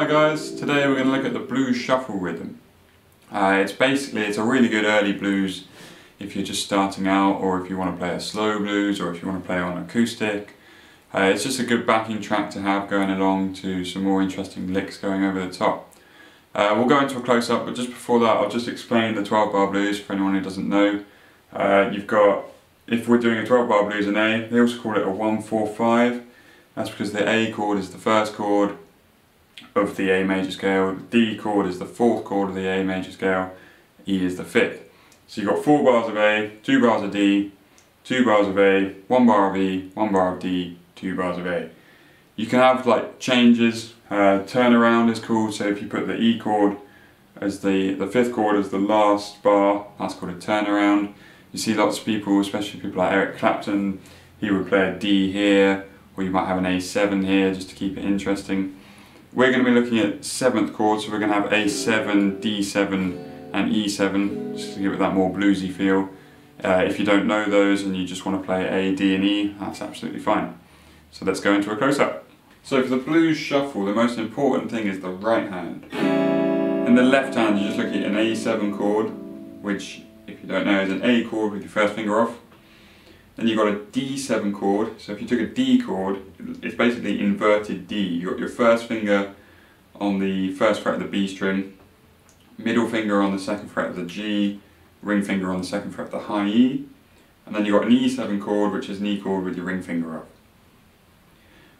Hi guys, today we're going to look at the blues shuffle rhythm. It's a really good early blues if you're just starting out, or if you want to play a slow blues, or if you want to play on acoustic. It's just a good backing track to have going along to some more interesting licks going over the top. We'll go into a close-up, but just before that I'll just explain the 12-bar blues for anyone who doesn't know. You've got, if we're doing a 12-bar blues in A, they also call it a 1-4-5. That's because the A chord is the first chord of the A major scale, the D chord is the fourth chord of the A major scale, E is the fifth. So you've got 4 bars of A, 2 bars of D, 2 bars of A, 1 bar of E, 1 bar of D, 2 bars of A. You can have like changes, turnaround is called, so if you put the E chord as the fifth chord as the last bar, that's called a turnaround. You see lots of people, especially people like Eric Clapton, he would play a D here, or you might have an A7 here just to keep it interesting. We're going to be looking at 7th chord, so we're going to have A7, D7 and E7, just to give it that more bluesy feel. If you don't know those and you just want to play A, D and E, that's absolutely fine. So let's go into a close-up. So for the blues shuffle, the most important thing is the right hand. In the left hand you're just looking at an A7 chord, which if you don't know is an A chord with your first finger off. Then you've got a D7 chord, so if you took a D chord, it's basically inverted D. You've got your first finger on the first fret of the B string, middle finger on the second fret of the G, ring finger on the second fret of the high E, and then you've got an E7 chord, which is an E chord with your ring finger up.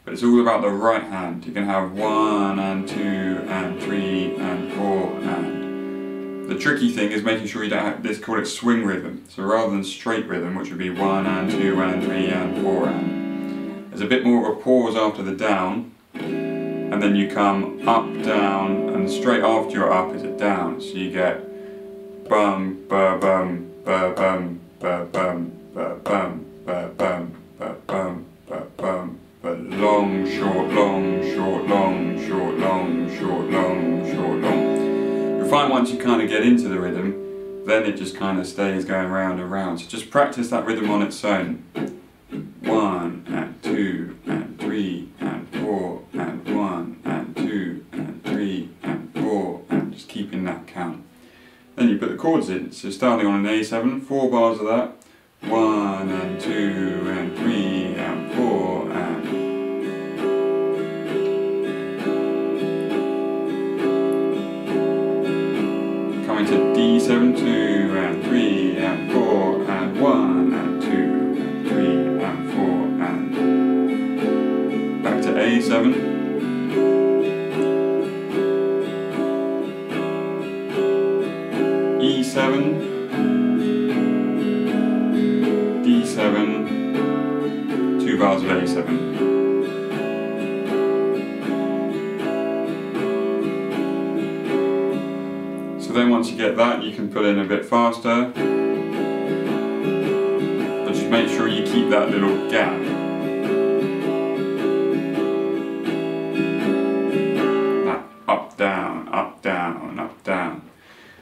But it's all about the right hand. You can have 1 and 2 and 3 and 4 and. The tricky thing is making sure you don't have, let's call it swing rhythm. So rather than straight rhythm, which would be 1 and 2 and 3 and 4 and. There's a bit more of a pause after the down, and then you come up, down, and straight after your up is a down. So you get bum, ba bum, ba bum, ba bum, ba bum, ba bum, ba bum, ba bum, but long, short, long, short, long, short, long, short, long, short, long. You'll find once you kind of get into the rhythm, then it just kind of stays going round and round. So just practice that rhythm on its own. 1 and 2 and 3 and 4 and 1 and 2 and 3 and 4 and just keeping that count. Then you put the chords in. So starting on an A7, 4 bars of that. 1 and 2 and 3 and 4 and. Coming to D7, 2 and 3 and 4 and 1 and 2 and 3 and 4 and. Back to A7. E7, D7, 2 bars of A7. So then once you get that, you can put in a bit faster, but just make sure you keep that little gap. That up, down, up, down, up, down.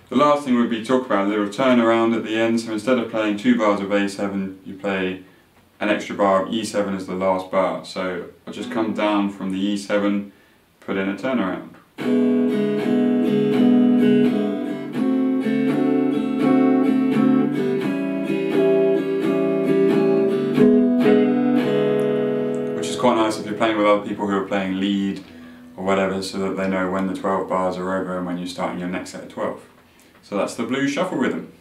The last thing would be talk about a little turnaround at the end, so instead of playing 2 bars of A7, you play an extra bar of E7 as the last bar. So I'll just come down from the E7, put in a turnaround. Which is quite nice if you're playing with other people who are playing lead or whatever, so that they know when the 12 bars are over and when you're starting your next set of 12. So that's the blues shuffle rhythm.